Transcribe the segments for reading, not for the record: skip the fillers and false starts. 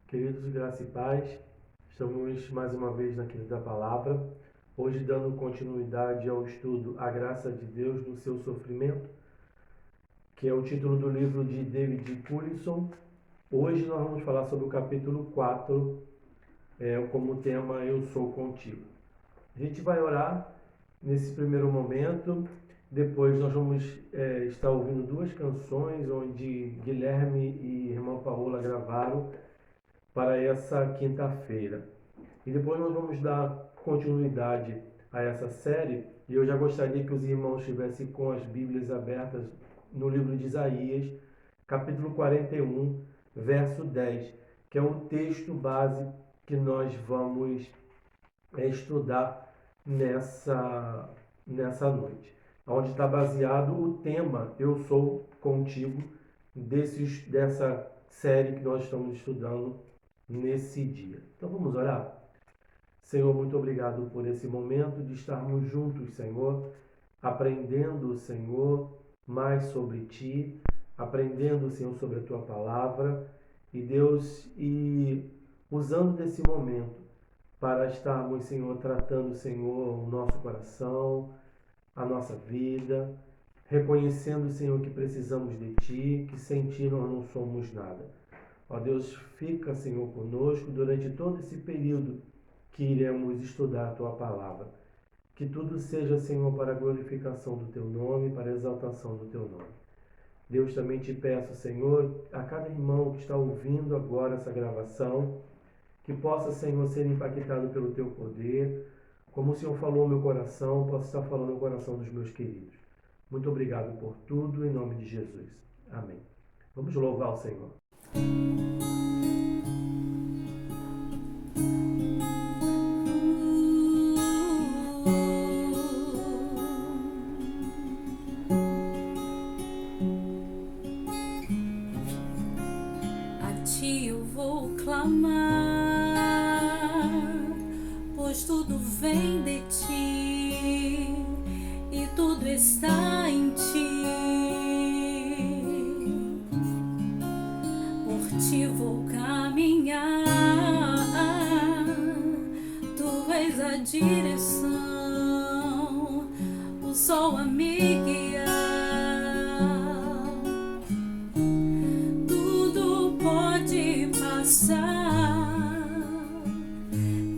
Queridos, graça e paz, estamos mais uma vez na Quinta da Palavra, hoje dando continuidade ao estudo A Graça de Deus no Seu Sofrimento, que é o título do livro de David Pullison. Hoje nós vamos falar sobre o capítulo 4, como tema Eu Sou Contigo. A gente vai orar nesse primeiro momento, depois nós vamos estar ouvindo duas canções onde Guilherme e irmã Paola gravaram para essa quinta-feira. E depois nós vamos dar continuidade a essa série, e eu já gostaria que os irmãos estivessem com as Bíblias abertas no livro de Isaías, capítulo 41, verso 10, que é o texto base que nós vamos estudar nessa noite, onde está baseado o tema Eu Sou Contigo, dessa série que nós estamos estudando nesse dia. Então vamos orar? Senhor, muito obrigado por esse momento de estarmos juntos, Senhor, aprendendo, Senhor, mais sobre Ti, aprendendo, Senhor, sobre a Tua palavra, e Deus, e usando desse momento para estarmos, Senhor, tratando, Senhor, o nosso coração, a nossa vida, reconhecendo, Senhor, que precisamos de Ti, que sem Ti nós não somos nada. Ó Deus, fica, Senhor, conosco durante todo esse período que iremos estudar a Tua palavra. Que tudo seja, Senhor, para a glorificação do Teu nome, para a exaltação do Teu nome. Deus, também te peço, Senhor, a cada irmão que está ouvindo agora essa gravação, que possa, Senhor, ser impactado pelo Teu poder. Como o Senhor falou ao meu coração, possa estar falando ao coração dos meus queridos. Muito obrigado por tudo, em nome de Jesus. Amém. Vamos louvar o Senhor. A Ti eu vou clamar, pois tudo vem de Ti e tudo está em Ti. Por Ti vou caminhar, Tu és a direção, o sol a me guiar. Tudo pode passar,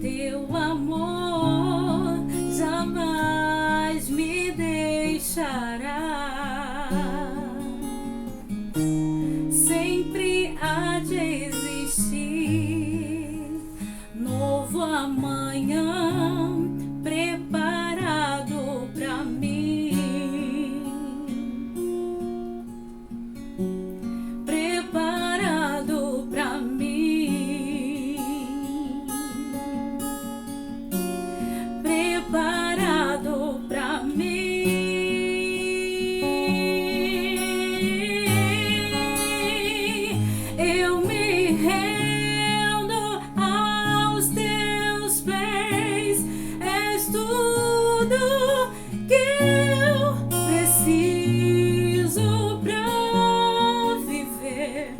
Teu amor jamais me deixará. Sempre há de existir novo amanhã preparado pra mim, preparado pra mim, preparado pra mim. Eu me rendo aos Teus pés, és tudo que eu preciso pra viver.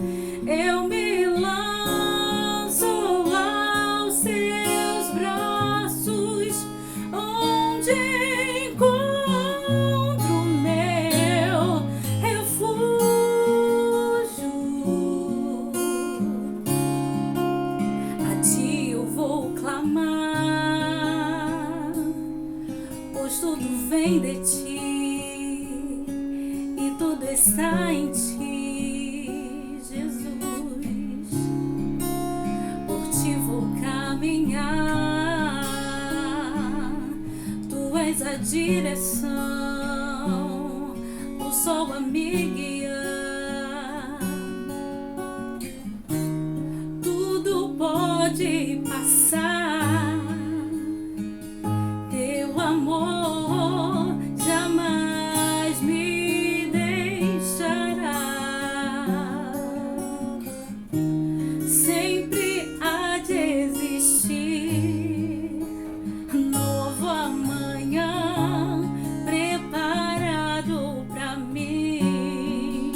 Eu me lanço aos Teus braços, onde encontro meu refúgio. A Ti eu vou clamar, pois tudo vem de Ti e tudo está em Ti, Jesus. Por Ti vou caminhar, Tu és a direção, o sol a me guiar. Tudo pode passar, Teu amor jamais me deixará. Sempre há de existir novo amanhã preparado pra mim.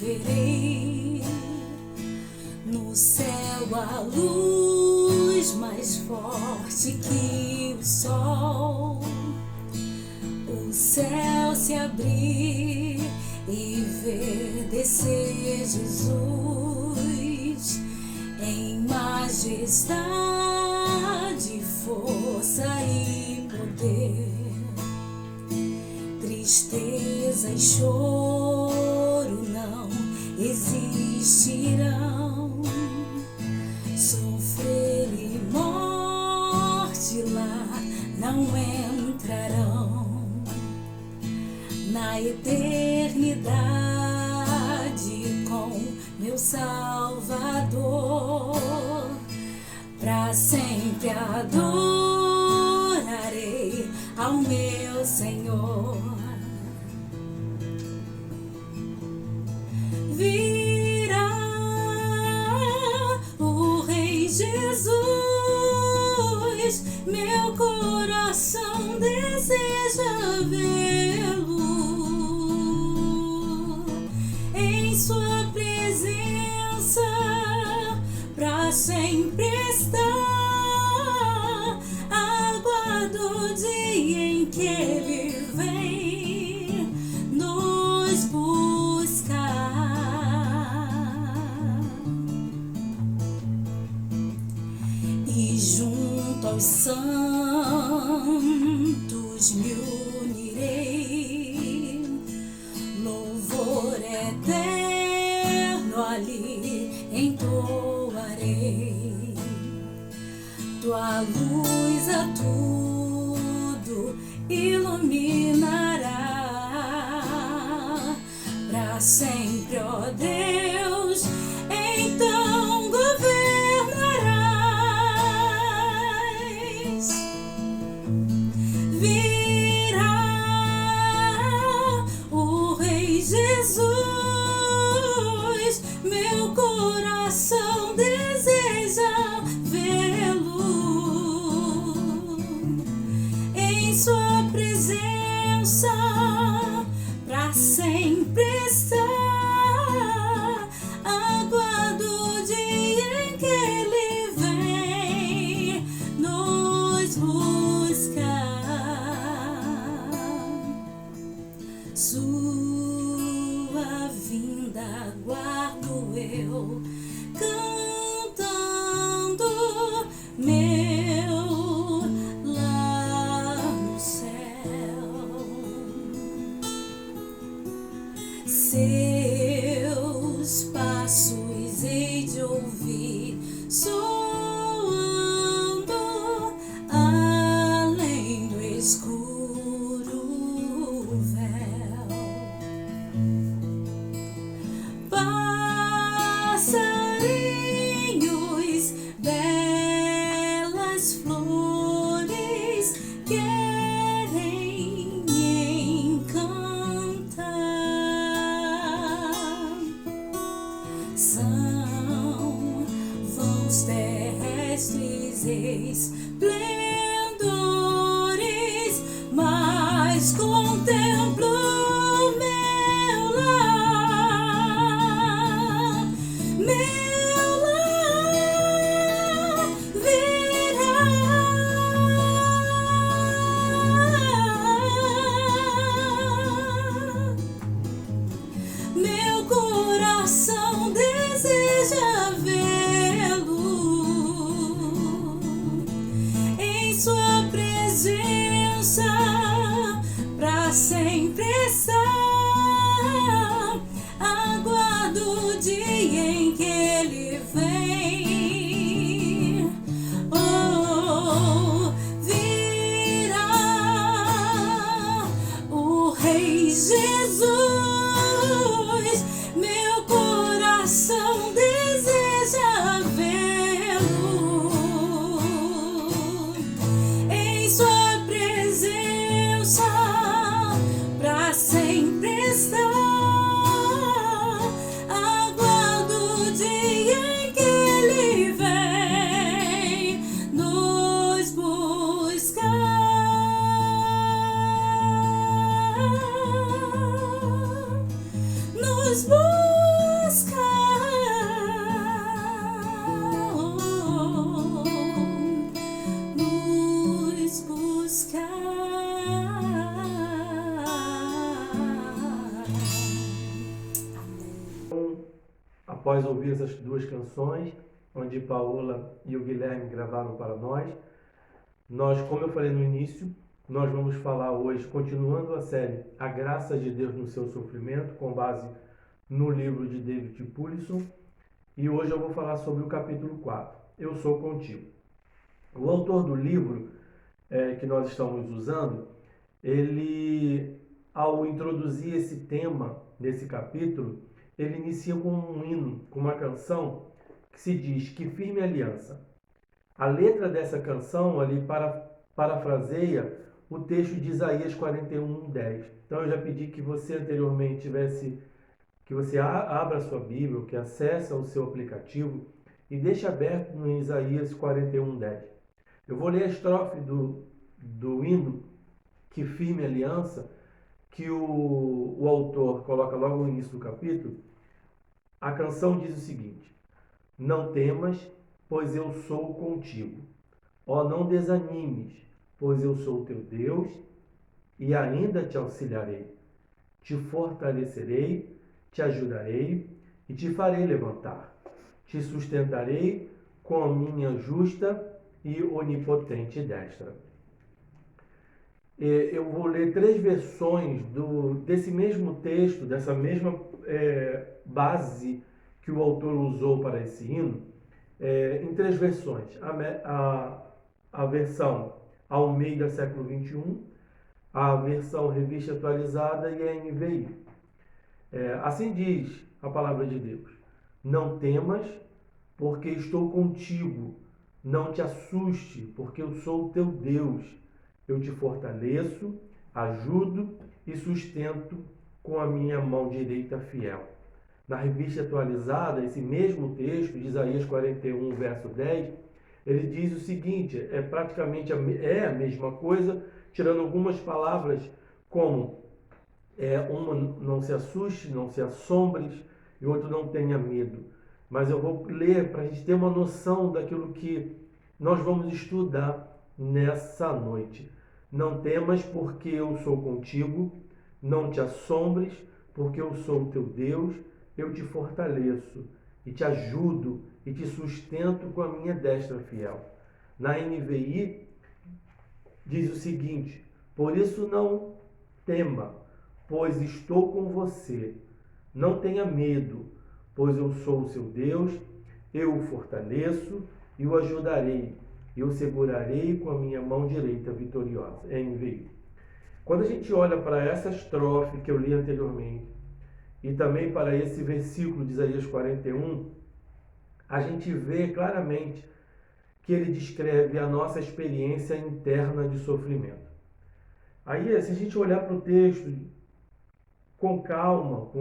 verei no céu a luz mais forte que o sol. O céu se abrir e ver descer Jesus em majestade, força e poder. Tristeza e choro não existirão, sofrer e morte lá não entrarão. Na eternidade com meu Salvador, pra sempre adorarei ao meu Senhor. Virá o Rei Jesus, meu coração deseja vê-lo. Em sua presença pra sempre estar. Aguardo o dia em que Ele vem nos buscar, e junto aos santos me unirei. Louvor eterno ali entoarei. Tua luz a tudo iluminará. Pra sempre, ó Deus, então governarás. Virá o Rei Jesus, meu coração deseja vê-lo. Em sua presença pra sempre estar. Aguardo o dia em que Ele vem nos buscar. Sua vinda aguardo eu, cantando meu lar no céu. Seus passos hei de ouvir soando além do escuro véu. Passarinhos, belas flores querem me encantar. São vãos terrestres esplendores, mas contemplo meu lar. Meu lar virá. Meu coração deseja vê-lo. Após ouvir essas duas canções, onde Paola e o Guilherme gravaram para nós, como eu falei no início, nós vamos falar hoje, continuando a série A Graça de Deus no Seu Sofrimento, com base no livro de David Pullison, e hoje eu vou falar sobre o capítulo 4, Eu Sou Contigo. O autor do livro que nós estamos usando, ele, ao introduzir esse tema nesse capítulo, ele inicia com um hino, com uma canção que se diz Que Firme Aliança. A letra dessa canção ali parafraseia o texto de Isaías 41:10. Então eu já pedi que você anteriormente que você abra a sua Bíblia, que acesse o seu aplicativo e deixe aberto no Isaías 41:10. Eu vou ler a estrofe do hino Que Firme Aliança, que o autor coloca logo no início do capítulo. A canção diz o seguinte: Não temas, pois eu sou contigo. Ó, não desanimes, pois eu sou teu Deus e ainda te auxiliarei. Te fortalecerei, te ajudarei e te farei levantar. Te sustentarei com a minha justa e onipotente destra. Eu vou ler 3 versões desse mesmo texto, dessa mesma base que o autor usou para esse hino, em 3 versões. A versão Almeida século XXI, a versão Revista Atualizada e a NVI. Assim diz a palavra de Deus: Não temas, porque estou contigo. Não te assuste, porque eu sou o teu Deus. Eu te fortaleço, ajudo e sustento com a minha mão direita fiel. Na Revista Atualizada, esse mesmo texto, de Isaías 41, verso 10, ele diz o seguinte, praticamente a mesma coisa, tirando algumas palavras como uma, não se assuste, não se assombres, e outro, não tenha medo. Mas eu vou ler para a gente ter uma noção daquilo que nós vamos estudar nessa noite. Não temas, porque eu sou contigo. Não te assombres, porque eu sou o teu Deus. Eu te fortaleço e te ajudo e te sustento com a minha destra fiel. Na NVI diz o seguinte: Por isso não tema, pois estou com você. Não tenha medo, pois eu sou o seu Deus. Eu o fortaleço e o ajudarei. E o segurarei com a minha mão direita vitoriosa. NVI. Quando a gente olha para essa estrofe que eu li anteriormente, e também para esse versículo de Isaías 41, a gente vê claramente que ele descreve a nossa experiência interna de sofrimento. Aí, se a gente olhar para o texto com calma,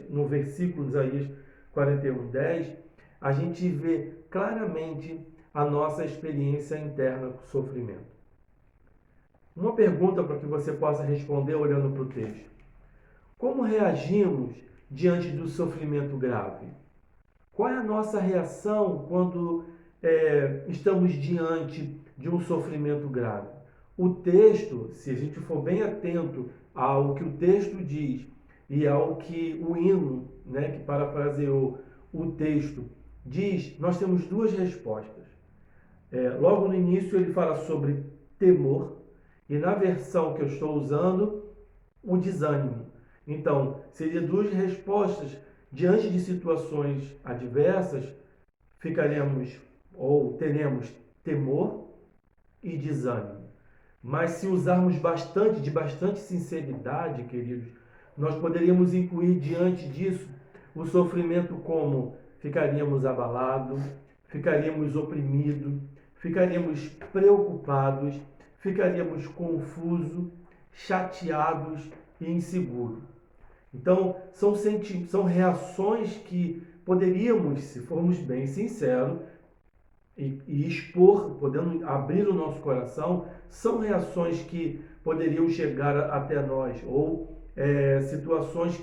no versículo de Isaías 41:10, a gente vê claramente a nossa experiência interna com sofrimento. Uma pergunta para que você possa responder olhando para o texto: como reagimos diante do sofrimento grave? Qual é a nossa reação quando estamos diante de um sofrimento grave? O texto, se a gente for bem atento ao que o texto diz e ao que o hino, que parafraseou o texto, diz, nós temos 2 respostas. Logo no início ele fala sobre temor e na versão que eu estou usando, o desânimo. Então, seria 2 respostas diante de situações adversas, ficaremos ou teremos temor e desânimo. Mas se usarmos de bastante sinceridade, queridos, nós poderíamos incluir diante disso o sofrimento como ficaríamos abalados, ficaríamos oprimidos, ficaríamos preocupados, ficaríamos confusos, chateados e inseguros. Então, são reações que poderíamos, se formos bem sinceros, e expor, podendo abrir o nosso coração, são reações que poderiam chegar até nós, ou situações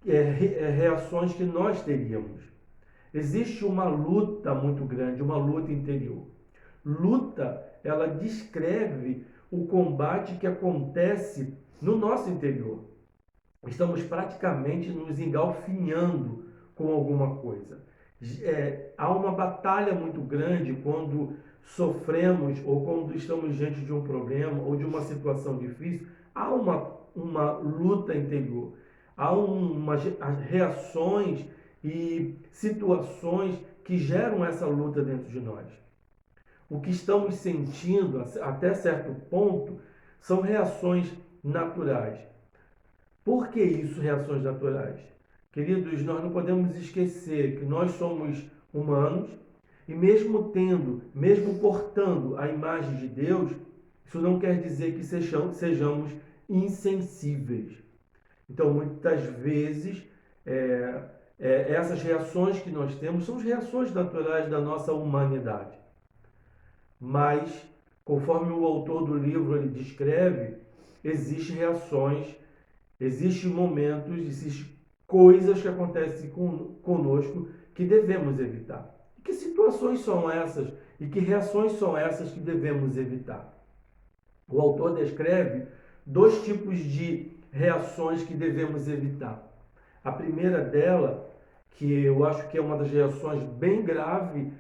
reações que nós teríamos. Existe uma luta muito grande, uma luta interior. Luta, ela descreve o combate que acontece no nosso interior. Estamos praticamente nos engalfinhando com alguma coisa. Há uma batalha muito grande quando sofremos ou quando estamos diante de um problema ou de uma situação difícil. Há uma luta interior, há umas reações e situações que geram essa luta dentro de nós. O que estamos sentindo até certo ponto são reações naturais. Por que isso, reações naturais? Queridos, nós não podemos esquecer que nós somos humanos e mesmo portando a imagem de Deus, isso não quer dizer que sejamos insensíveis. Então, muitas vezes, essas reações que nós temos são as reações naturais da nossa humanidade. Mas, conforme o autor do livro ele descreve, existem reações, existem momentos, existem coisas que acontecem conosco que devemos evitar. E que situações são essas e que reações são essas que devemos evitar? O autor descreve 2 tipos de reações que devemos evitar. A primeira dela, que eu acho que é uma das reações bem grave,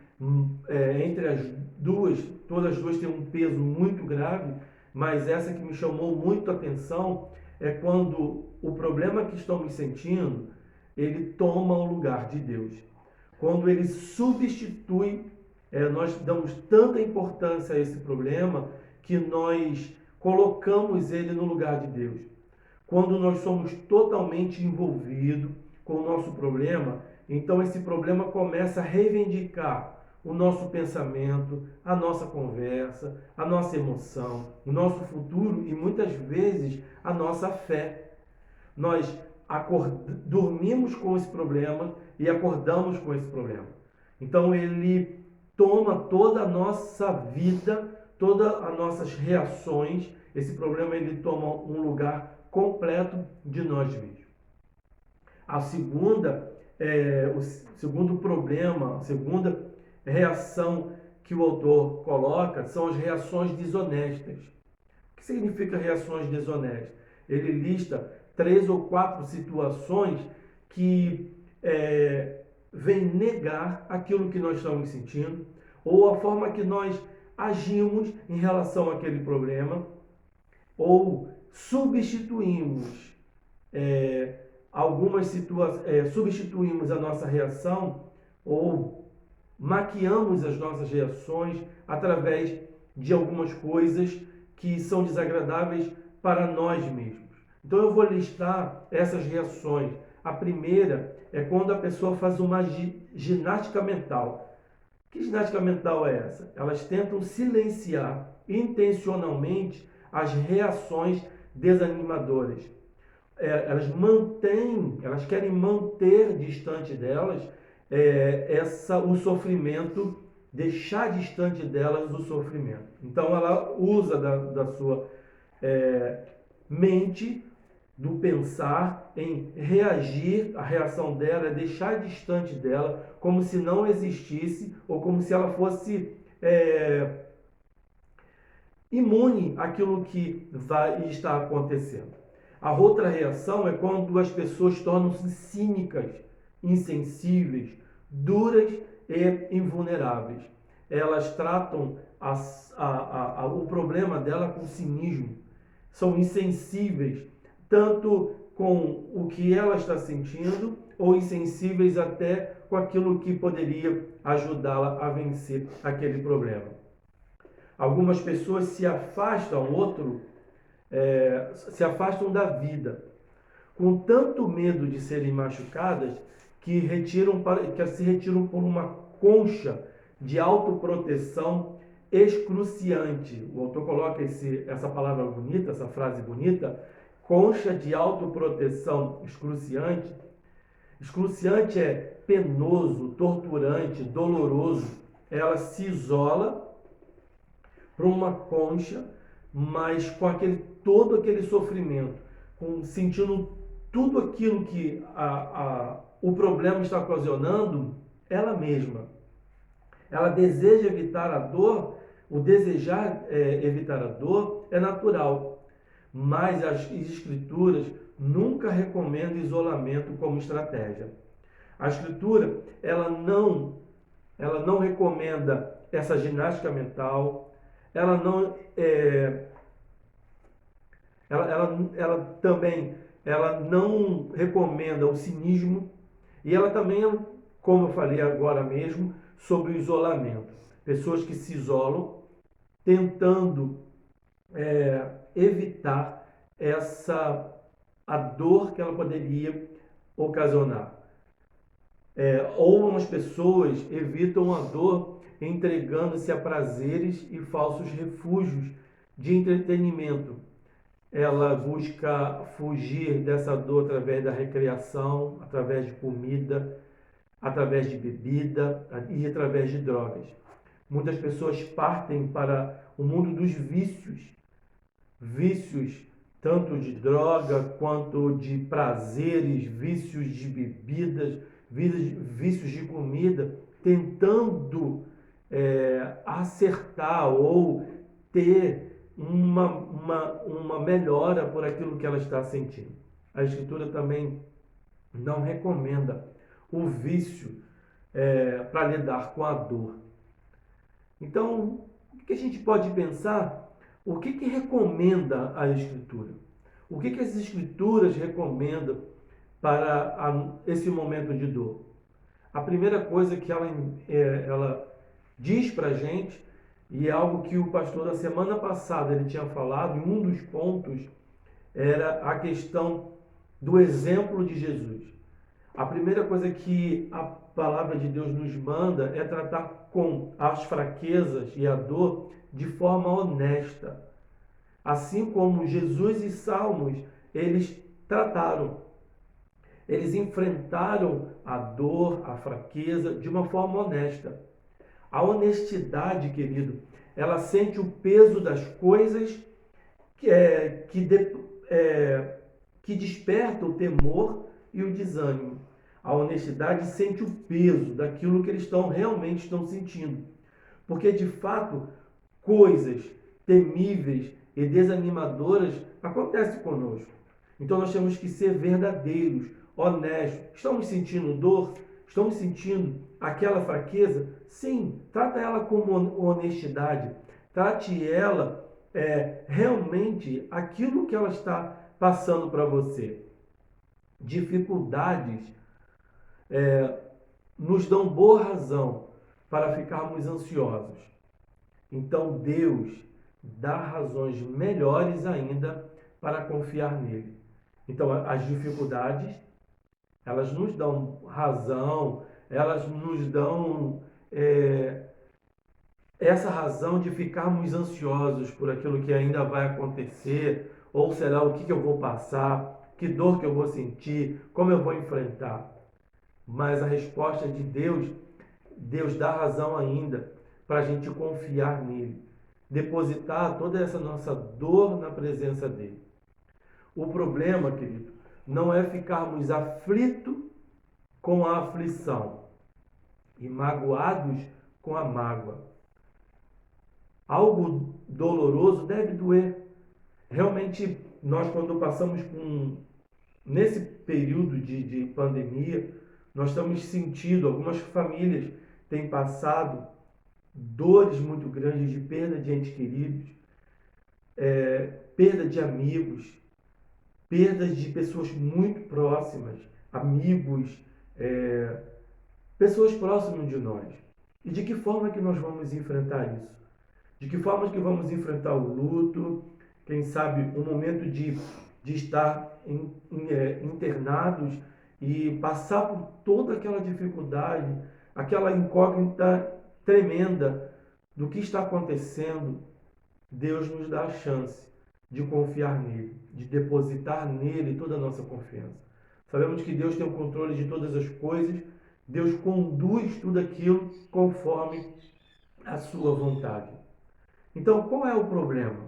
entre as duas, todas as duas têm um peso muito grave, mas essa que me chamou muito a atenção é quando o problema que estamos sentindo, ele toma o lugar de Deus. Quando ele substitui, nós damos tanta importância a esse problema que nós colocamos ele no lugar de Deus. Quando nós somos totalmente envolvidos com o nosso problema, então esse problema começa a reivindicar o nosso pensamento, a nossa conversa, a nossa emoção, o nosso futuro e muitas vezes a nossa fé. Nós dormimos com esse problema e acordamos com esse problema. Então ele toma toda a nossa vida, todas as nossas reações, esse problema ele toma um lugar completo de nós mesmos. O segundo problema, a segunda reação que o autor coloca são as reações desonestas. O que significa reações desonestas? Ele lista 3 ou 4 situações que vêm negar aquilo que nós estamos sentindo ou a forma que nós agimos em relação àquele problema ou substituímos substituímos a nossa reação ou maquiamos as nossas reações através de algumas coisas que são desagradáveis para nós mesmos. Então eu vou listar essas reações. A primeira é quando a pessoa faz uma ginástica mental. Que ginástica mental é essa? Elas tentam silenciar intencionalmente as reações desanimadoras. Elas querem manter distante delas o sofrimento, deixar distante delas o sofrimento. Então ela usa da sua mente, do pensar em reagir, a reação dela é deixar distante dela, como se não existisse ou como se ela fosse imune àquilo que vai estar acontecendo. A outra reação é quando as pessoas tornam-se cínicas, insensíveis, duras e invulneráveis. Elas tratam o problema dela com cinismo, são insensíveis tanto com o que ela está sentindo ou insensíveis até com aquilo que poderia ajudá-la a vencer aquele problema. Algumas pessoas se afastam da vida, com tanto medo de serem machucadas que se retiram por uma concha de autoproteção excruciante. O autor coloca essa palavra bonita, essa frase bonita, concha de autoproteção excruciante. Excruciante é penoso, torturante, doloroso. Ela se isola para uma concha, mas com todo aquele sofrimento, sentindo tudo aquilo que o problema está ocasionando, ela mesma. Ela deseja evitar a dor, o desejar evitar a dor é natural, mas as escrituras nunca recomendam isolamento como estratégia. A Escritura, ela não recomenda essa ginástica mental, ela não, ela não recomenda o cinismo, e ela também, como eu falei agora mesmo, sobre o isolamento. Pessoas que se isolam tentando evitar a dor que ela poderia ocasionar. Ou umas pessoas evitam a dor entregando-se a prazeres e falsos refúgios de entretenimento. Ela busca fugir dessa dor através da recreação, através de comida, através de bebida e através de drogas. Muitas pessoas partem para o mundo dos vícios tanto de droga quanto de prazeres, vícios de bebidas, vícios de comida, tentando acertar ou ter uma melhora por aquilo que ela está sentindo. A Escritura também não recomenda o vício para lidar com a dor. Então, o que a gente pode pensar? O que recomenda a Escritura? O que as Escrituras recomendam para esse momento de dor? A primeira coisa que ela diz para a gente, e é algo que o pastor da semana passada ele tinha falado, e um dos pontos era a questão do exemplo de Jesus. A primeira coisa que a palavra de Deus nos manda é tratar com as fraquezas e a dor de forma honesta. Assim como Jesus e Salmos, eles trataram. Eles enfrentaram a dor, a fraqueza de uma forma honesta. A honestidade, querido, ela sente o peso das coisas que desperta o temor e o desânimo. A honestidade sente o peso daquilo que eles realmente estão sentindo. Porque, de fato, coisas temíveis e desanimadoras acontecem conosco. Então, nós temos que ser verdadeiros, honestos. Estamos sentindo dor? Estamos sentindo aquela fraqueza? Sim, trata ela como honestidade. Trate ela realmente aquilo que ela está passando para você. Dificuldades nos dão boa razão para ficarmos ansiosos. Então Deus dá razões melhores ainda para confiar nele. Então as dificuldades, elas nos dão razão, elas nos dão essa razão de ficarmos ansiosos por aquilo que ainda vai acontecer, ou será o que eu vou passar, que dor que eu vou sentir, como eu vou enfrentar. Mas a resposta de Deus dá razão ainda para a gente confiar nele, depositar toda essa nossa dor na presença dele. O problema, querido, não é ficarmos aflitos com a aflição e magoados com a mágoa. Algo doloroso deve doer. Realmente, nós quando passamos nesse período de pandemia, nós estamos sentindo, algumas famílias têm passado dores muito grandes de perda de entes queridos, perda de amigos, perda de pessoas muito próximas, amigos, pessoas próximas de nós. E de que forma que nós vamos enfrentar isso? De que forma que vamos enfrentar o luto, quem sabe o momento de estar internados e passar por toda aquela dificuldade, aquela incógnita tremenda do que está acontecendo. Deus nos dá a chance de confiar nele, de depositar nele toda a nossa confiança. Sabemos que Deus tem o controle de todas as coisas, Deus conduz tudo aquilo conforme a sua vontade. Então, qual é o problema?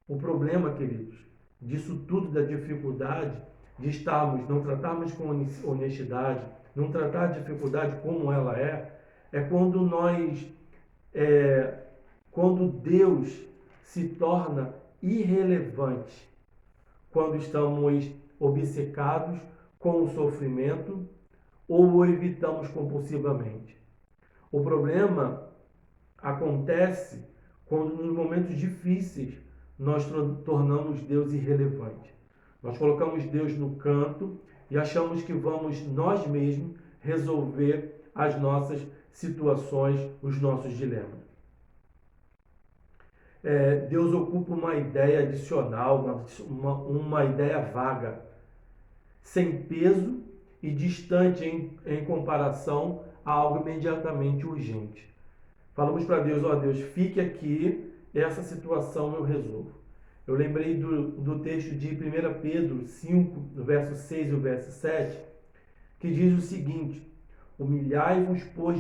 O problema, queridos, disso tudo, da dificuldade, de não tratarmos com honestidade, não tratar a dificuldade como ela é quando Deus se torna irrelevante, quando estamos obcecados com o sofrimento ou o evitamos compulsivamente. O problema acontece quando nos momentos difíceis nós tornamos Deus irrelevante. Nós colocamos Deus no canto e achamos que vamos nós mesmos resolver as nossas situações, os nossos dilemas. Deus ocupa uma ideia adicional, uma ideia vaga, sem peso e distante em comparação a algo imediatamente urgente. Falamos para Deus, ó Deus, fique aqui, essa situação eu resolvo. Eu lembrei do texto de 1 Pedro 5, do verso 6 e o verso 7, que diz o seguinte: humilhai-vos, pois,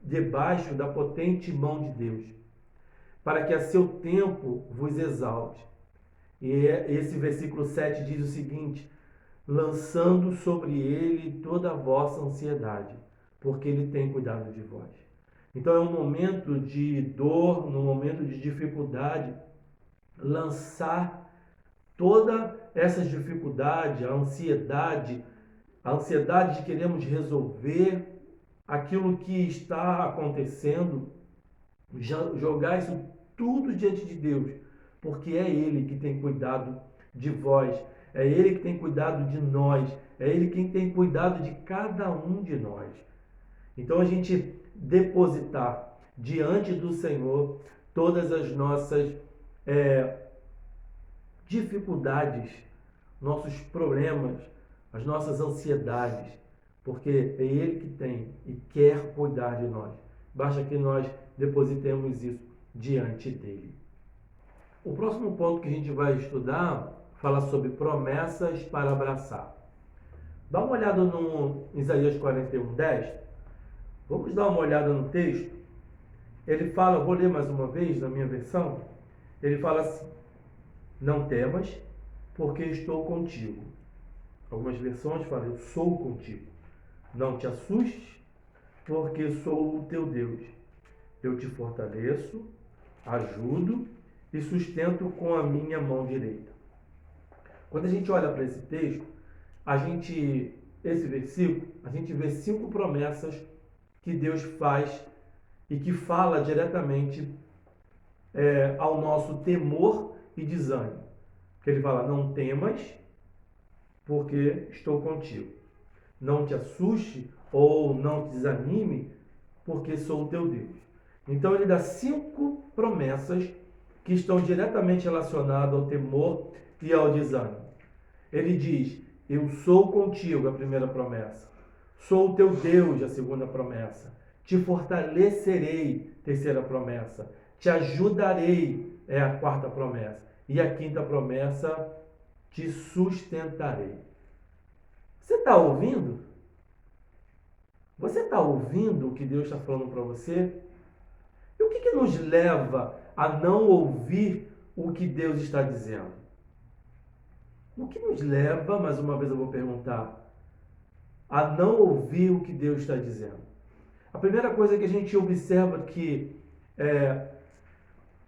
debaixo da potente mão de Deus, para que a seu tempo vos exalte. E esse versículo 7 diz o seguinte: lançando sobre ele toda a vossa ansiedade, porque ele tem cuidado de vós. Então é um momento de dor, num momento de dificuldade, lançar toda essa dificuldade, a ansiedade de queremos resolver aquilo que está acontecendo, jogar isso tudo diante de Deus, porque é Ele que tem cuidado de vós, é Ele que tem cuidado de nós, é Ele quem tem cuidado de cada um de nós. Então a gente depositar diante do Senhor todas as nossas dificuldades, nossos problemas, as nossas ansiedades, porque é Ele que tem e quer cuidar de nós. Basta que nós depositemos isso diante dele. O próximo ponto que a gente vai estudar fala sobre promessas para abraçar. Dá uma olhada no Isaías 41:10. Vamos dar uma olhada no texto. Ele fala, vou ler mais uma vez na minha versão. Ele fala assim: não temas, porque estou contigo. Algumas versões falam, eu sou contigo. Não te assustes, porque sou o teu Deus. Eu te fortaleço, ajudo e sustento com a minha mão direita. Quando a gente olha para esse texto, esse versículo, a gente vê 5 promessas que Deus faz e que fala diretamente ao nosso temor e desânimo. Que ele fala, não temas, porque estou contigo. Não te assuste ou não te desanime, porque sou o teu Deus. Então ele dá 5 promessas que estão diretamente relacionadas ao temor e ao desânimo. Ele diz, eu sou contigo, a primeira promessa. Sou o teu Deus, a segunda promessa. Te fortalecerei, terceira promessa. Te ajudarei, é a quarta promessa. E a quinta promessa, te sustentarei. Você está ouvindo? Você está ouvindo o que Deus está falando para você? E o que nos leva a não ouvir o que Deus está dizendo? O que nos leva, mais uma vez eu vou perguntar, a não ouvir o que Deus está dizendo? A primeira coisa que a gente observa que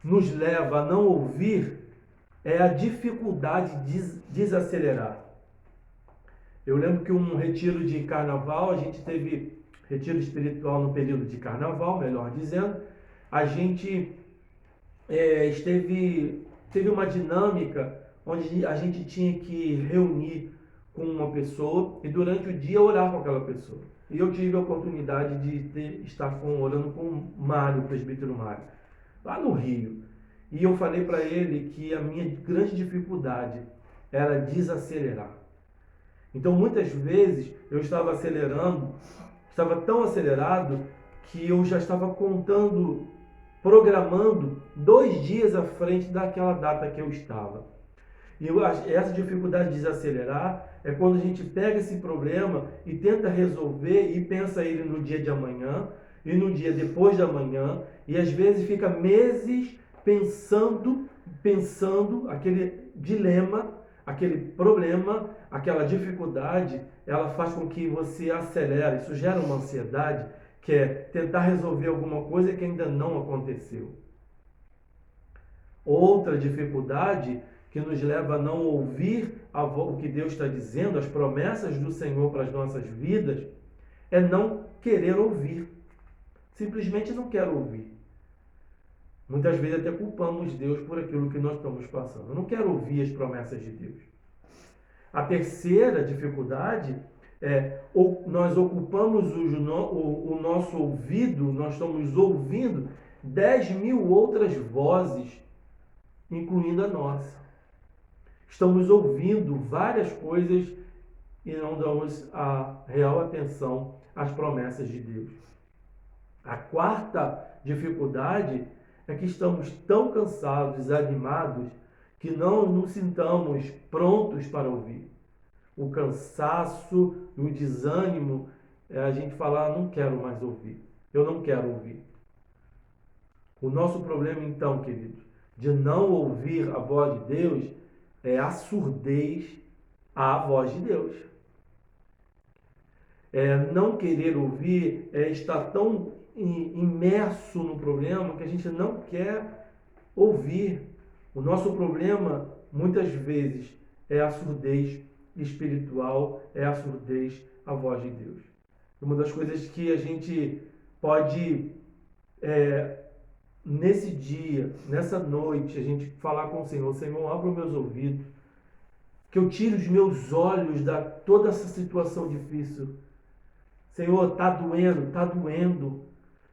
nos leva a não ouvir é a dificuldade de desacelerar. Eu lembro que um retiro de carnaval, a gente teve retiro espiritual no período de carnaval, melhor dizendo, a gente teve uma dinâmica onde a gente tinha que reunir com uma pessoa e durante o dia orar com aquela pessoa. E eu tive a oportunidade de estar orando com o Mário, o presbítero Mário, lá no Rio. E eu falei para ele que a minha grande dificuldade era desacelerar. Então, muitas vezes, eu estava acelerando, estava tão acelerado que eu já estava contando, programando 2 dias à frente daquela data que eu estava. E essa dificuldade de desacelerar é quando a gente pega esse problema e tenta resolver e pensa ele no dia de amanhã e no dia depois de amanhã e às vezes fica meses pensando aquele dilema, aquele problema, aquela dificuldade, ela faz com que você acelere. Isso gera uma ansiedade que é tentar resolver alguma coisa que ainda não aconteceu. Outra dificuldade que nos leva a não ouvir o que Deus está dizendo, as promessas do Senhor para as nossas vidas, é não querer ouvir. Simplesmente não quero ouvir. Muitas vezes até culpamos Deus por aquilo que nós estamos passando. Eu não quero ouvir as promessas de Deus. A terceira dificuldade é nós ocupamos o nosso ouvido, nós estamos ouvindo 10.000 outras vozes, incluindo a nossa. Estamos ouvindo várias coisas e não damos a real atenção às promessas de Deus. A quarta dificuldade é que estamos tão cansados, desanimados, que não nos sintamos prontos para ouvir. O cansaço e o desânimo é a gente falar, não quero mais ouvir, eu não quero ouvir. O nosso problema então, queridos, de não ouvir a voz de Deus é a surdez à voz de Deus. Não querer ouvir é estar tão imerso no problema que a gente não quer ouvir. O nosso problema, muitas vezes, é a surdez espiritual, é a surdez à voz de Deus. Uma das coisas que a gente pode, nesse dia, nessa noite, a gente falar com o Senhor, Senhor, abra os meus ouvidos, que eu tire os meus olhos da toda essa situação difícil. Senhor, está doendo, está doendo.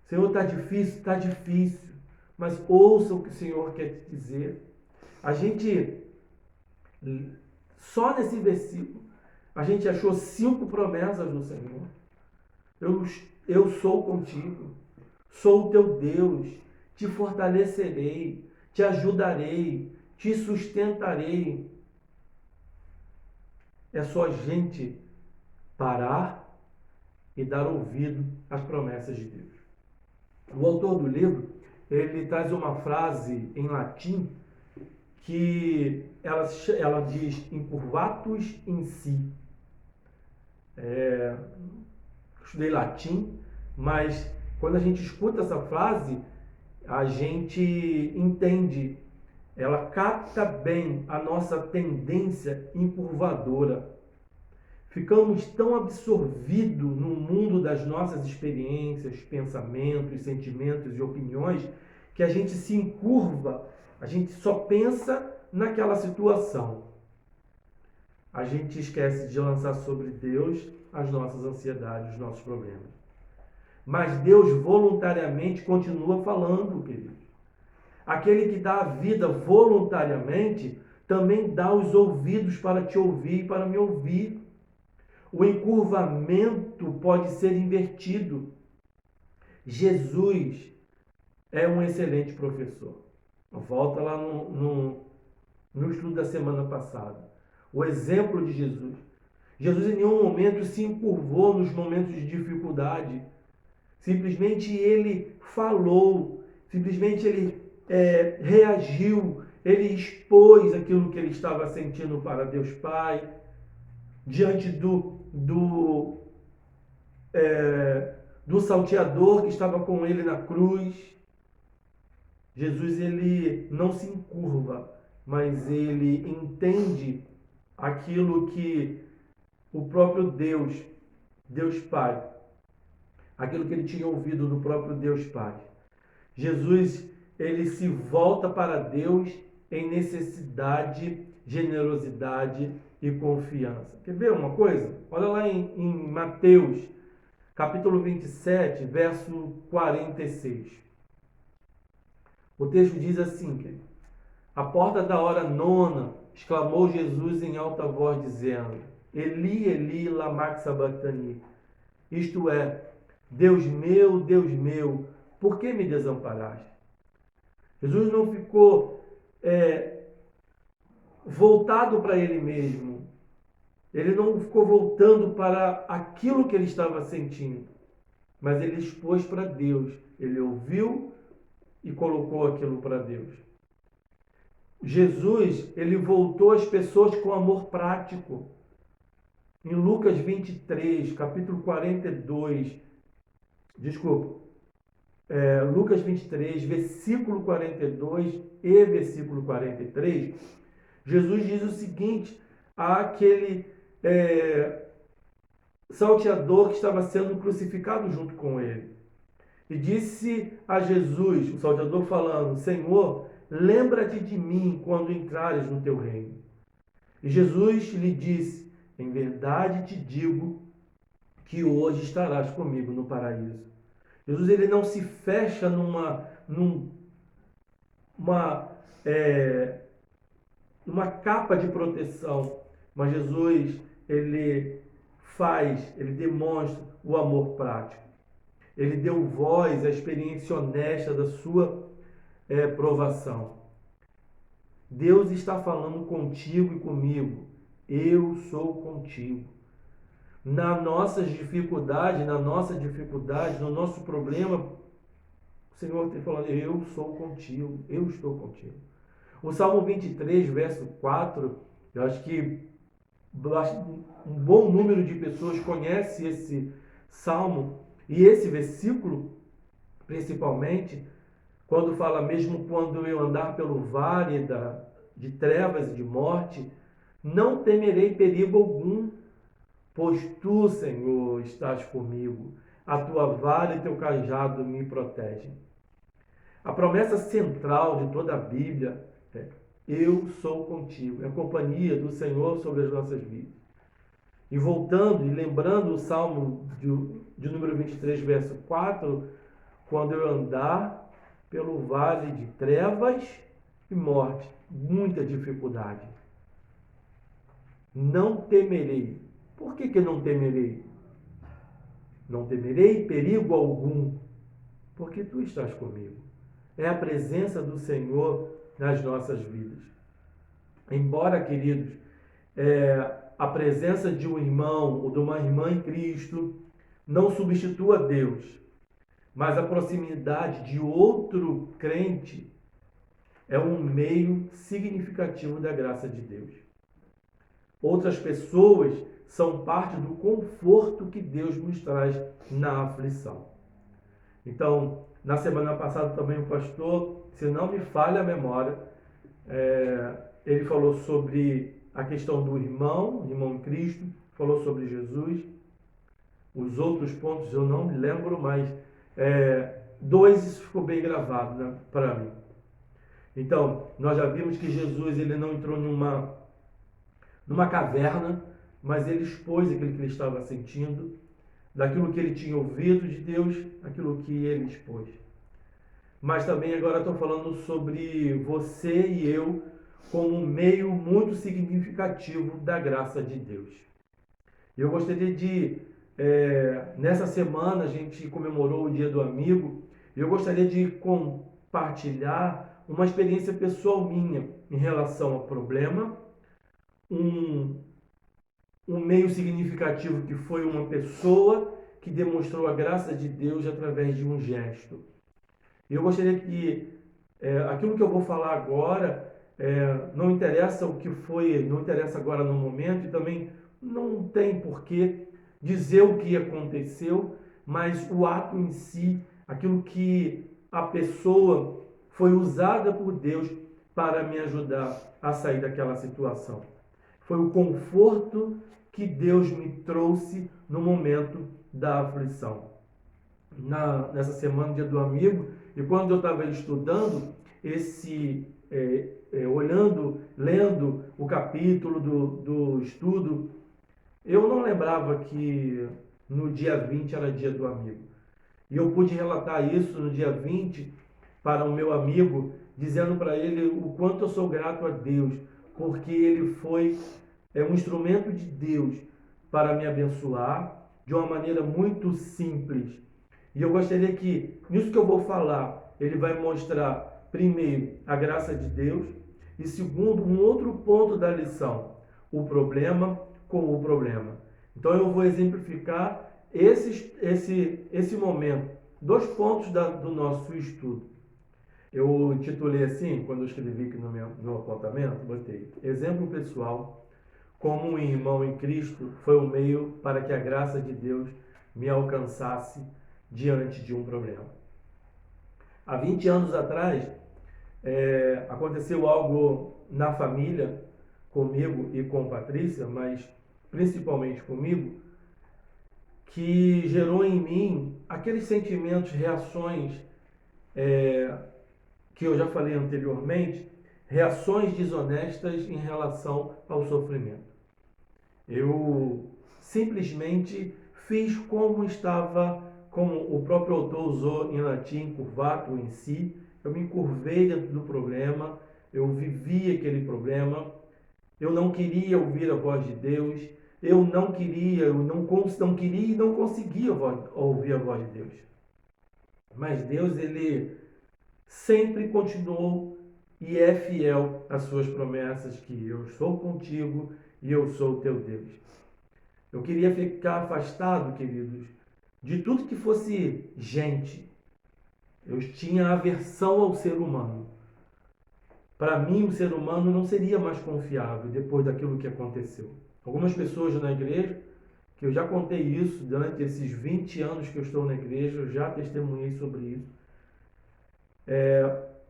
Senhor, está difícil, está difícil. Mas ouça o que o Senhor quer te dizer. A gente, só nesse versículo, a gente achou 5 promessas do Senhor. Eu sou contigo, sou o teu Deus, te fortalecerei, te ajudarei, te sustentarei. É só a gente parar e dar ouvido às promessas de Deus. O autor do livro, ele traz uma frase em latim que ela diz incurvatus in si. Estudei latim, mas quando a gente escuta essa frase, a gente entende, ela capta bem a nossa tendência encurvadora. Ficamos tão absorvidos no mundo das nossas experiências, pensamentos, sentimentos e opiniões que a gente se encurva, a gente só pensa naquela situação. A gente esquece de lançar sobre Deus as nossas ansiedades, os nossos problemas. Mas Deus voluntariamente continua falando, queridos. Aquele que dá a vida voluntariamente também dá os ouvidos para te ouvir e para me ouvir. O encurvamento pode ser invertido. Jesus é um excelente professor. Volta lá no estudo da semana passada. O exemplo de Jesus. Jesus em nenhum momento se encurvou nos momentos de dificuldade. Simplesmente ele falou, simplesmente ele reagiu, ele expôs aquilo que ele estava sentindo para Deus Pai, diante do salteador que estava com ele na cruz. Jesus, ele não se encurva, mas ele entende aquilo que o próprio Deus Pai, aquilo que ele tinha ouvido do próprio Deus Pai. Jesus, ele se volta para Deus em necessidade, generosidade e confiança. Quer ver uma coisa? Olha lá em Mateus, capítulo 27, verso 46. O texto diz assim, querido: à porta da hora nona, exclamou Jesus em alta voz, dizendo: Eli, Eli, lama sabachthani. Isto é, Deus meu, por que me desamparaste? Jesus não ficou voltado para ele mesmo. Ele não ficou voltando para aquilo que ele estava sentindo, mas ele expôs para Deus. Ele ouviu e colocou aquilo para Deus. Jesus, ele voltou às pessoas com amor prático. Em Lucas 23, capítulo 42, Lucas 23, versículo 42 e versículo 43, Jesus diz o seguinte àquele salteador que estava sendo crucificado junto com ele. E disse a Jesus, o salteador falando: Senhor, lembra-te de mim quando entrares no teu reino. E Jesus lhe disse: em verdade te digo que hoje estarás comigo no paraíso. Jesus ele não se fecha numa, numa capa de proteção, mas Jesus ele demonstra o amor prático. Ele deu voz à experiência honesta da sua provação. Deus está falando contigo e comigo. Eu sou contigo. Na nossa dificuldade, no nosso problema, o Senhor tem falado: eu sou contigo, eu estou contigo. O Salmo 23, verso 4, eu acho que um bom número de pessoas conhece esse salmo e esse versículo, principalmente, quando fala: mesmo quando eu andar pelo vale de trevas e de morte, não temerei perigo algum, pois tu, Senhor, estás comigo. A tua vara e teu cajado me protegem. A promessa central de toda a Bíblia é: eu sou contigo. É a companhia do Senhor sobre as nossas vidas. E voltando e lembrando o Salmo de número 23, verso 4, quando eu andar pelo vale de trevas e morte, muita dificuldade, não temerei. Por que não temerei? Não temerei perigo algum, porque tu estás comigo. É a presença do Senhor nas nossas vidas. Embora, queridos, a presença de um irmão ou de uma irmã em Cristo não substitua Deus, mas a proximidade de outro crente é um meio significativo da graça de Deus. Outras pessoas são parte do conforto que Deus nos traz na aflição. Então, na semana passada também o pastor, se não me falha a memória, ele falou sobre a questão do irmão em Cristo, falou sobre Jesus. Os outros pontos eu não me lembro mais. Dois ficou bem gravado, né, para mim. Então, nós já vimos que Jesus ele não entrou numa caverna, mas ele expôs aquilo que ele estava sentindo, daquilo que ele tinha ouvido de Deus, aquilo que ele expôs. Mas também agora estou falando sobre você e eu como um meio muito significativo da graça de Deus. Eu gostaria de, nessa semana a gente comemorou o Dia do Amigo, e eu gostaria de compartilhar uma experiência pessoal minha em relação ao problema, um meio significativo que foi uma pessoa que demonstrou a graça de Deus através de um gesto. E eu gostaria que aquilo que eu vou falar agora não interessa o que foi, não interessa agora no momento, e também não tem porquê dizer o que aconteceu, mas o ato em si, aquilo que a pessoa foi usada por Deus para me ajudar a sair daquela situação. Foi o conforto que Deus me trouxe no momento da aflição. Nessa semana, Dia do Amigo, e quando eu estava estudando lendo o capítulo do estudo, eu não lembrava que no dia 20 era Dia do Amigo. E eu pude relatar isso no dia 20 para o meu amigo, dizendo para ele o quanto eu sou grato a Deus, porque ele foi um instrumento de Deus para me abençoar de uma maneira muito simples. E eu gostaria que, nisso que eu vou falar, ele vai mostrar, primeiro, a graça de Deus, e segundo, um outro ponto da lição, o problema com o problema. Então eu vou exemplificar esse momento, dois pontos do nosso estudo. Eu titulei assim, quando eu escrevi aqui no meu apontamento, botei: exemplo pessoal, como um irmão em Cristo foi o meio para que a graça de Deus me alcançasse diante de um problema. Há 20 anos atrás, aconteceu algo na família, comigo e com Patrícia, mas principalmente comigo, que gerou em mim aqueles sentimentos, reações que eu já falei anteriormente, reações desonestas em relação ao sofrimento. Eu simplesmente fiz como estava, como o próprio autor usou em latim, curvato em si. Eu me encurvei dentro do problema, eu vivi aquele problema, eu não queria ouvir a voz de Deus, eu não queria e não conseguia ouvir a voz de Deus. Mas Deus, ele sempre continuou e é fiel às suas promessas, que eu sou contigo e eu sou o teu Deus. Eu queria ficar afastado, queridos, de tudo que fosse gente. Eu tinha aversão ao ser humano. Para mim, o ser humano não seria mais confiável depois daquilo que aconteceu. Algumas pessoas na igreja, que eu já contei isso durante esses 20 anos que eu estou na igreja, eu já testemunhei sobre isso.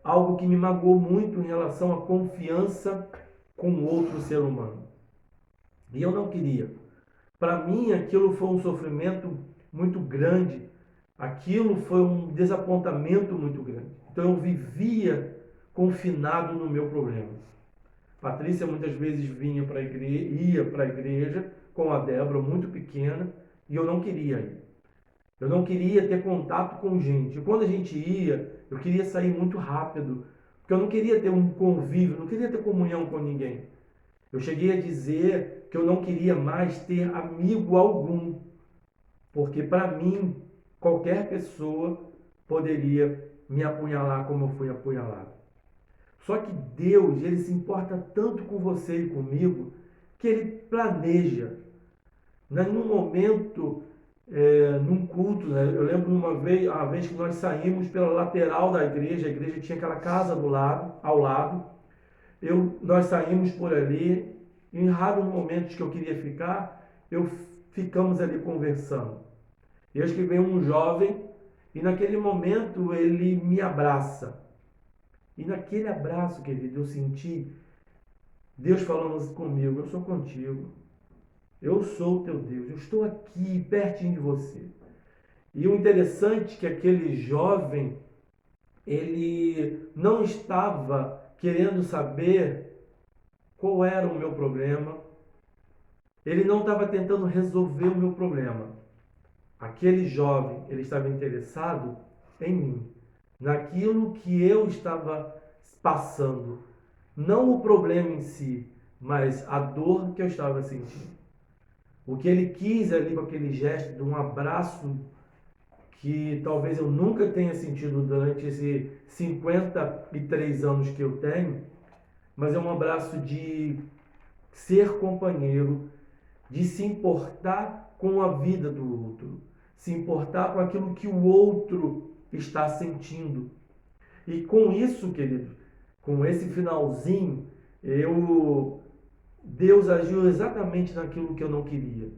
Algo que me magoou muito em relação à confiança com o outro ser humano. E eu não queria. Para mim, aquilo foi um sofrimento muito grande. Aquilo foi um desapontamento muito grande. Então, eu vivia confinado no meu problema. Patrícia muitas vezes ia para a igreja com a Débora, muito pequena, e eu não queria ir. Eu não queria ter contato com gente. E quando a gente ia, eu queria sair muito rápido, porque eu não queria ter um convívio, não queria ter comunhão com ninguém. Eu cheguei a dizer que eu não queria mais ter amigo algum, porque para mim, qualquer pessoa poderia me apunhalar como eu fui apunhalado. Só que Deus, ele se importa tanto com você e comigo, que ele planeja. Num momento, num culto, né? Eu lembro uma vez que nós saímos pela lateral da igreja, a igreja tinha aquela casa ao lado, nós saímos por ali, e em raros momentos que eu queria ficar, ficamos ali conversando. E acho que veio um jovem, e naquele momento ele me abraça. E naquele abraço, querido, eu senti Deus falando comigo: eu sou contigo, eu sou o teu Deus, eu estou aqui, pertinho de você. E o interessante é que aquele jovem, ele não estava querendo saber qual era o meu problema, ele não estava tentando resolver o meu problema. Aquele jovem, ele estava interessado em mim, naquilo que eu estava passando. Não o problema em si, mas a dor que eu estava sentindo. O que ele quis ali com aquele gesto de um abraço que talvez eu nunca tenha sentido durante esses 53 anos que eu tenho, mas é um abraço de ser companheiro, de se importar com a vida do outro, se importar com aquilo que o outro está sentindo. E com isso, querido, com esse finalzinho, Deus agiu exatamente naquilo que eu não queria,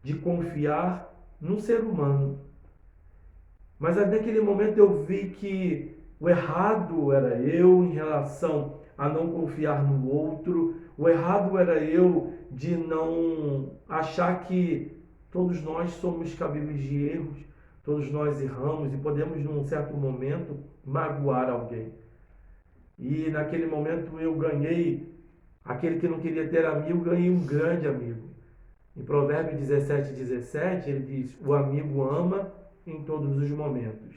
de confiar no ser humano. Mas naquele momento eu vi que o errado era eu em relação a não confiar no outro, o errado era eu de não achar que todos nós somos cabíveis de erros, todos nós erramos e podemos, num certo momento, magoar alguém. E naquele momento eu ganhei, aquele que não queria ter amigo, ganhei um grande amigo. Em Provérbios 17:17, ele diz: o amigo ama em todos os momentos.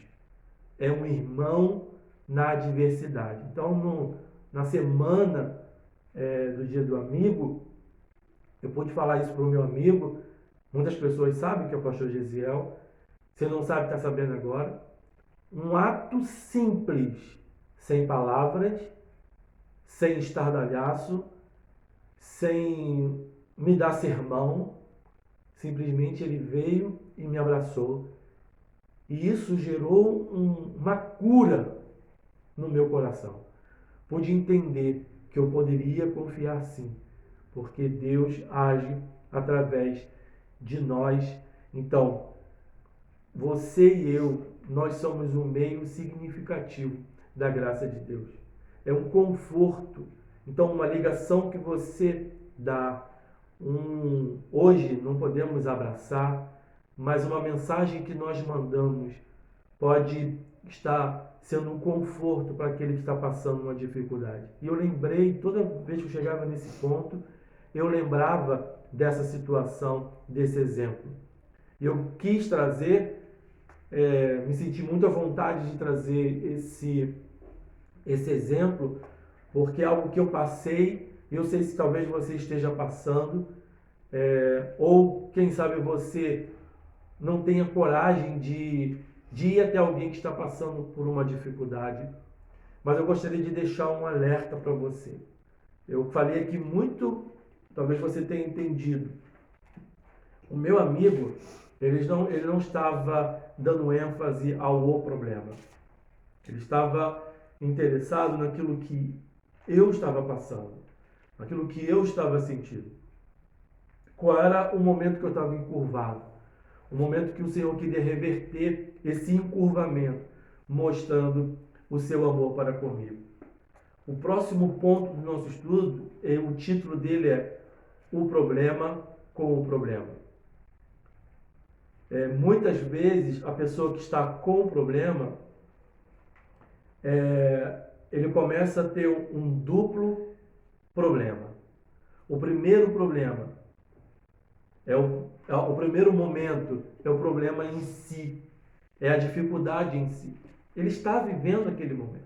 É um irmão na adversidade. Então, na semana do Dia do Amigo, eu pude falar isso para o meu amigo. Muitas pessoas sabem que é o pastor Gesiel. Se não sabe, está sabendo agora. Um ato simples, sem palavras, sem estardalhaço, sem me dar sermão. Simplesmente ele veio e me abraçou. E isso gerou uma cura no meu coração. Pude entender que eu poderia confiar sim, porque Deus age através de nós. Então, você e eu, nós somos um meio significativo da graça de Deus. É um conforto. Então, uma ligação que você dá. Hoje não podemos abraçar, mas uma mensagem que nós mandamos pode estar sendo um conforto para aquele que está passando uma dificuldade. E eu lembrei, toda vez que eu chegava nesse ponto, eu lembrava dessa situação, desse exemplo. E eu quis trazer, me senti muito à vontade de trazer esse exemplo, porque é algo que eu passei, e eu sei se talvez você esteja passando, ou quem sabe você não tenha coragem de ir até alguém que está passando por uma dificuldade. Mas eu gostaria de deixar um alerta para você. Eu falei aqui muito, talvez você tenha entendido. O meu amigo, ele não estava dando ênfase ao problema. Ele estava interessado naquilo que eu estava passando, naquilo que eu estava sentindo. Qual era o momento que eu estava encurvado? O momento que o Senhor queria reverter esse encurvamento, mostrando o seu amor para comigo. O próximo ponto do nosso estudo, o título dele é O Problema com o Problema. Muitas vezes, a pessoa que está com o problema, ele começa a ter um duplo problema. O primeiro problema o primeiro momento, é o problema em si, é a dificuldade em si. Ele está vivendo aquele momento.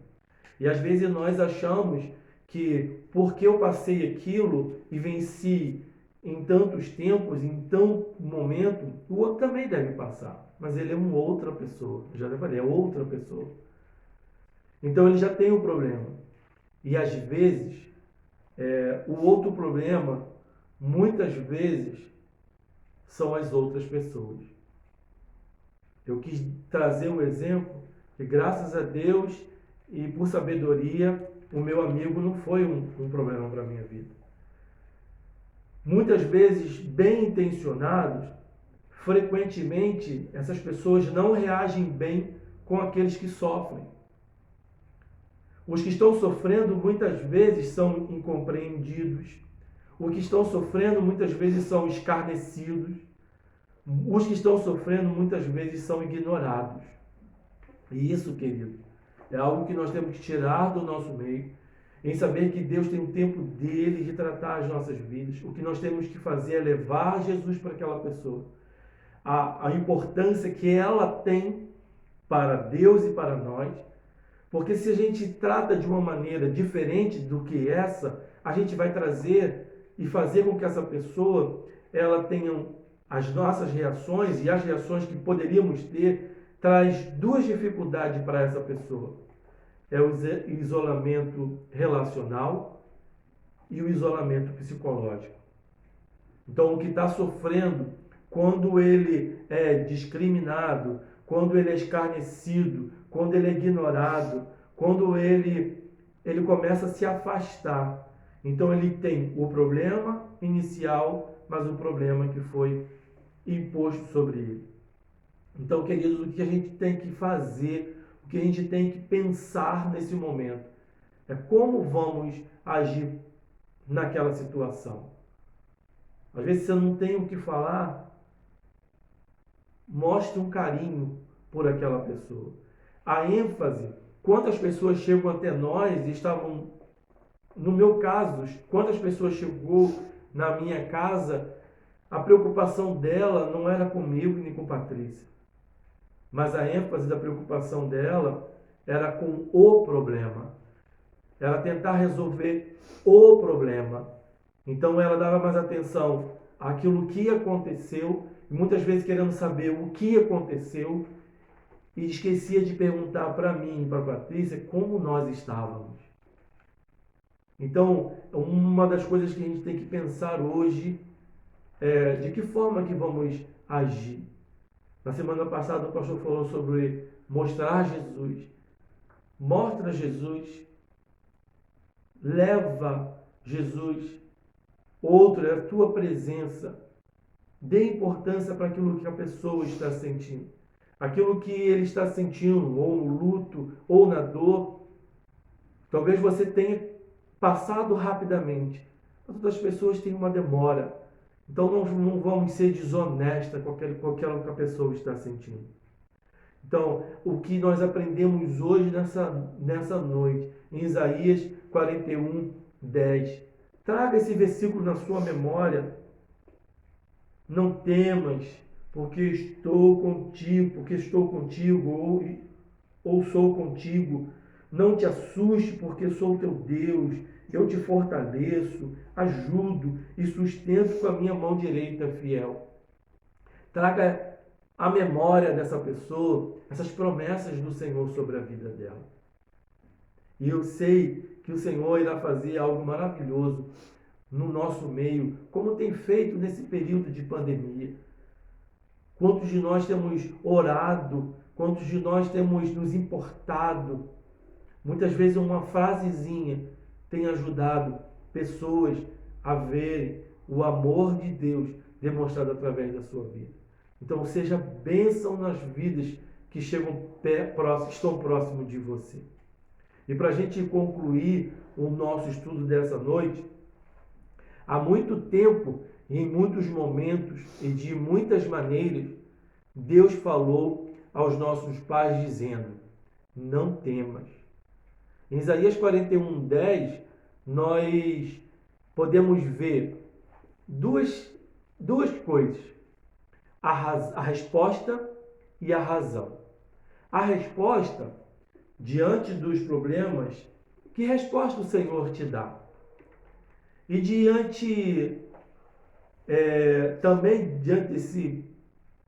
E às vezes nós achamos que porque eu passei aquilo e venci em tantos tempos, em tanto momento, o outro também deve passar. Mas ele é uma outra pessoa. Eu já falei, é outra pessoa. Então ele já tem um problema. E às vezes, o outro problema, muitas vezes, são as outras pessoas. Eu quis trazer um exemplo que, graças a Deus e por sabedoria, o meu amigo não foi um problema para a minha vida. Muitas vezes, bem intencionados, frequentemente, essas pessoas não reagem bem com aqueles que sofrem. Os que estão sofrendo, muitas vezes, são incompreendidos. Os que estão sofrendo, muitas vezes, são escarnecidos. Os que estão sofrendo, muitas vezes, são ignorados. E isso, querido, é algo que nós temos que tirar do nosso meio, em saber que Deus tem um tempo dele de tratar as nossas vidas. O que nós temos que fazer é levar Jesus para aquela pessoa. A importância que ela tem para Deus e para nós. Porque se a gente trata de uma maneira diferente do que essa, a gente vai trazer e fazer com que essa pessoa ela tenha as nossas reações, e as reações que poderíamos ter traz duas dificuldades para essa pessoa. É o isolamento relacional e o isolamento psicológico. Então, o que está sofrendo, quando ele é discriminado, quando ele é escarnecido, quando ele é ignorado, quando ele começa a se afastar. Então, ele tem o problema inicial, mas o problema que foi imposto sobre ele. Então, queridos, o que a gente tem que fazer, o que a gente tem que pensar nesse momento é como vamos agir naquela situação. Às vezes você não tem o que falar, mostre um carinho por aquela pessoa. A ênfase, quantas pessoas chegam até nós e estavam, no meu caso, quantas pessoas chegou na minha casa, a preocupação dela não era comigo nem com Patrícia, mas a ênfase da preocupação dela era com o problema. Era tentar resolver o problema. Então ela dava mais atenção àquilo que aconteceu, e muitas vezes querendo saber o que aconteceu, e esquecia de perguntar para mim e para a Patrícia como nós estávamos. Então, uma das coisas que a gente tem que pensar hoje é de que forma que vamos agir. Na semana passada o pastor falou sobre mostrar Jesus. Mostra Jesus. Leva Jesus. Outro é a tua presença. Dê importância para aquilo que a pessoa está sentindo. Aquilo que ele está sentindo, ou no luto, ou na dor. Talvez você tenha passado rapidamente. Mas outras pessoas têm uma demora. Então não vamos ser desonestas com aquilo que a pessoa está sentindo. Então, o que nós aprendemos hoje nessa noite, em Isaías 41, 10. Traga esse versículo na sua memória. Não temas, porque estou contigo, ou sou contigo. Não te assuste, porque sou teu Deus. Eu te fortaleço, ajudo e sustento com a minha mão direita fiel. Traga à memória dessa pessoa essas promessas do Senhor sobre a vida dela. E eu sei que o Senhor irá fazer algo maravilhoso no nosso meio, como tem feito nesse período de pandemia. Quantos de nós temos orado, quantos de nós temos nos importado. Muitas vezes uma frasezinha tem ajudado pessoas a verem o amor de Deus demonstrado através da sua vida. Então seja bênção nas vidas que estão próximos de você. E para a gente concluir o nosso estudo dessa noite, há muito tempo, em muitos momentos e de muitas maneiras, Deus falou aos nossos pais dizendo: não temas. Em Isaías 41, 10, nós podemos ver duas coisas: a resposta e a razão. A resposta, diante dos problemas, que resposta o Senhor te dá? E também diante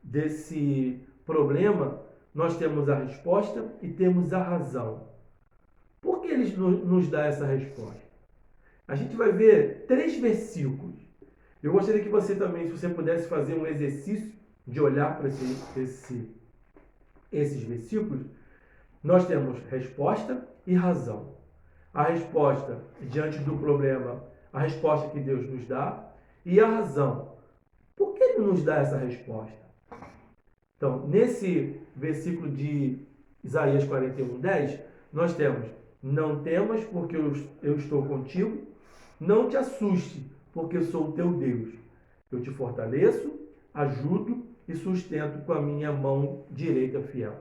desse problema, nós temos a resposta e temos a razão. Por que ele nos dá essa resposta? A gente vai ver 3 versículos. Eu gostaria que você também, se você pudesse fazer um exercício de olhar para esses versículos. Nós temos resposta e razão. A resposta diante do problema, a resposta que Deus nos dá, e a razão. Por que Ele nos dá essa resposta? Então, nesse versículo de Isaías 41, 10, nós temos: não temas, porque eu estou contigo. Não te assuste, porque sou o teu Deus. Eu te fortaleço, ajudo e sustento com a minha mão direita fiel.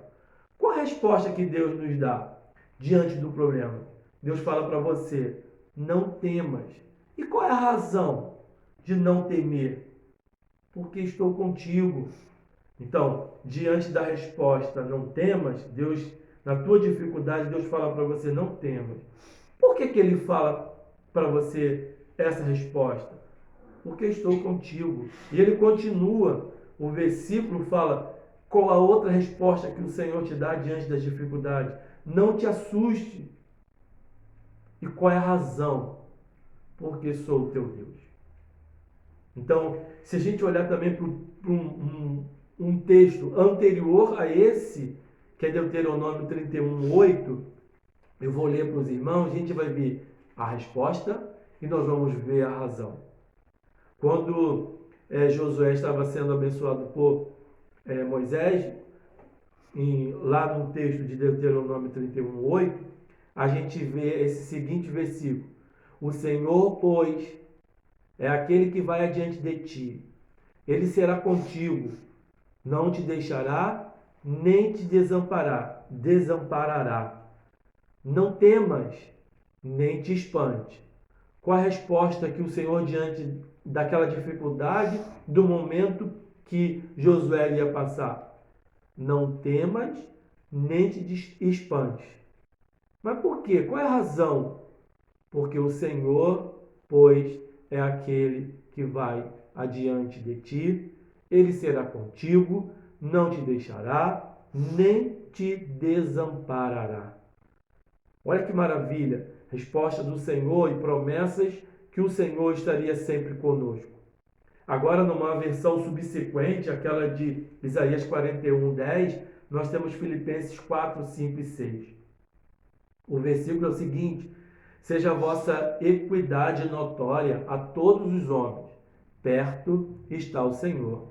Qual a resposta que Deus nos dá diante do problema? Deus fala para você: não temas. E qual é a razão de não temer? Porque estou contigo. Então, diante da resposta não temas, Deus, na tua dificuldade, Deus fala para você: não temas. Por que Ele fala para você essa resposta? Porque estou contigo. E ele continua, o versículo fala: qual a outra resposta que o Senhor te dá diante das dificuldades? Não te assuste. E qual é a razão? Porque sou o teu Deus. Então, se a gente olhar também para um texto anterior a esse, que é Deuteronômio 31, 8, eu vou ler para os irmãos, a gente vai ver a resposta e nós vamos ver a razão. Quando Josué estava sendo abençoado por Moisés, lá no texto de Deuteronômio 31, 8, a gente vê esse seguinte versículo: o Senhor, pois, é aquele que vai adiante de ti. Ele será contigo, não te deixará, nem te desamparará. Não temas, nem te espante. Qual a resposta que o Senhor, diante daquela dificuldade, do momento que Josué ia passar? Não temas, nem te espantes. Mas por quê? Qual é a razão? Porque o Senhor, pois, é aquele que vai adiante de ti. Ele será contigo, não te deixará, nem te desamparará. Olha que maravilha! Resposta do Senhor e promessas que o Senhor estaria sempre conosco. Agora, numa versão subsequente, aquela de Isaías 41, 10, nós temos Filipenses 4, 5 e 6. O versículo é o seguinte: seja a vossa equidade notória a todos os homens, perto está o Senhor.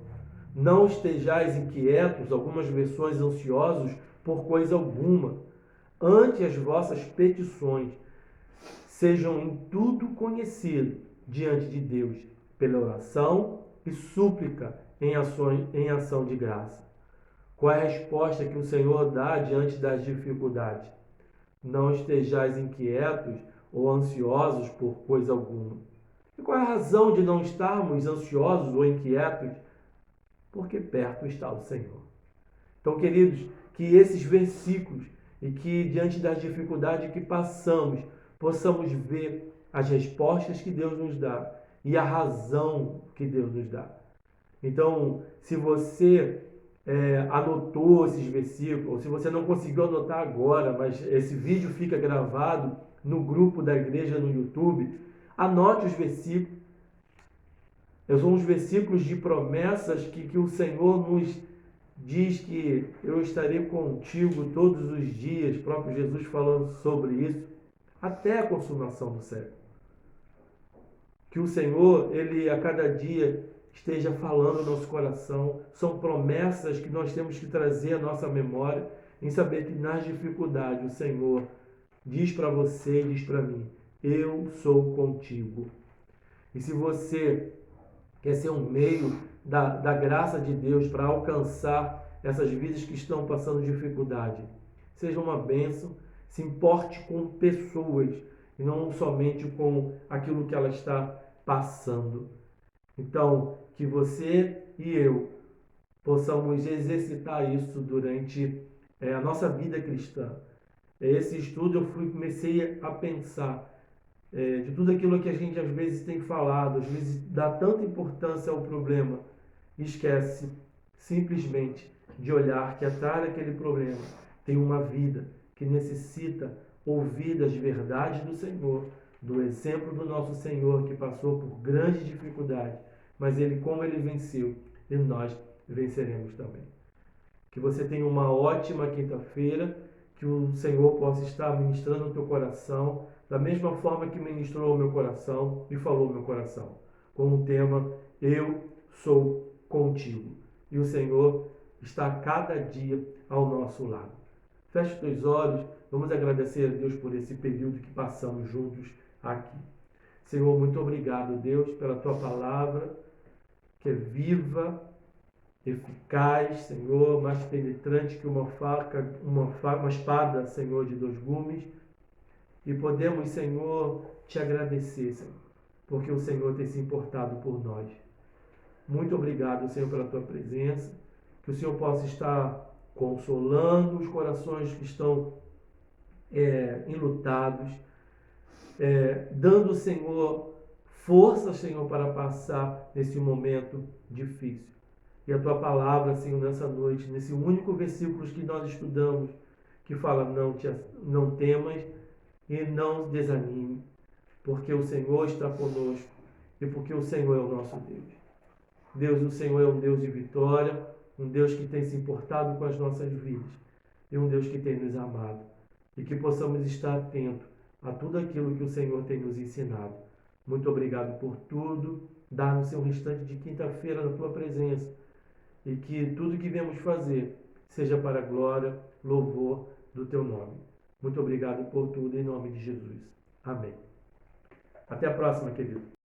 Não estejais inquietos, algumas versões ansiosos, por coisa alguma. Ante as vossas petições sejam em tudo conhecidas diante de Deus, pela oração e súplica em ação de graça. Qual é a resposta que o Senhor dá diante das dificuldades? Não estejais inquietos ou ansiosos por coisa alguma. E qual é a razão de não estarmos ansiosos ou inquietos? Porque perto está o Senhor. Então, queridos, que esses versículos e que diante das dificuldades que passamos, possamos ver as respostas que Deus nos dá e a razão que Deus nos dá. Então, se você anotou esses versículos, ou se você não conseguiu anotar agora, mas esse vídeo fica gravado no grupo da igreja no YouTube, anote os versículos. São os versículos de promessas que o Senhor nos diz que eu estarei contigo todos os dias, o próprio Jesus falando sobre isso, até a consumação do século. Que o Senhor, Ele a cada dia esteja falando no nosso coração. São promessas que nós temos que trazer à nossa memória, em saber que nas dificuldades o Senhor diz para você e diz para mim, eu sou contigo. E se você quer ser um meio da graça de Deus para alcançar essas vidas que estão passando dificuldade, seja uma bênção, se importe com pessoas e não somente com aquilo que ela está passando. Então, que você e eu possamos exercitar isso durante a nossa vida cristã. Esse estudo eu comecei a pensar de tudo aquilo que a gente às vezes tem falado, às vezes dá tanta importância ao problema e esquece simplesmente de olhar que atrás daquele problema tem uma vida que necessita ouvir das verdades do Senhor, do exemplo do nosso Senhor que passou por grandes dificuldades, mas como ele venceu, e nós venceremos também. Que você tenha uma ótima quinta-feira, que o Senhor possa estar ministrando o teu coração, da mesma forma que ministrou o meu coração e falou o meu coração, com o tema Eu sou contigo. E o Senhor está cada dia ao nosso lado. Feche os teus olhos, vamos agradecer a Deus por esse período que passamos juntos aqui. Senhor, muito obrigado, Deus, pela tua palavra, que é viva, eficaz, Senhor, mais penetrante que uma espada, Senhor, de 2 gumes. E podemos, Senhor, te agradecer, Senhor, porque o Senhor tem se importado por nós. Muito obrigado, Senhor, pela tua presença. Que o Senhor possa estar consolando os corações que estão enlutados, dando, Senhor, força, Senhor, para passar nesse momento difícil. E a tua palavra, Senhor, nessa noite, nesse único versículo que nós estudamos, que fala, não temas e não desanime, porque o Senhor está conosco e porque o Senhor é o nosso Deus. Deus, o Senhor é um Deus de vitória, um Deus que tem se importado com as nossas vidas e um Deus que tem nos amado. E que possamos estar atentos a tudo aquilo que o Senhor tem nos ensinado. Muito obrigado por tudo. Dá-nos um restante de quinta-feira na tua presença. E que tudo que viemos fazer seja para a glória, louvor do teu nome. Muito obrigado por tudo, em nome de Jesus. Amém. Até a próxima, querido.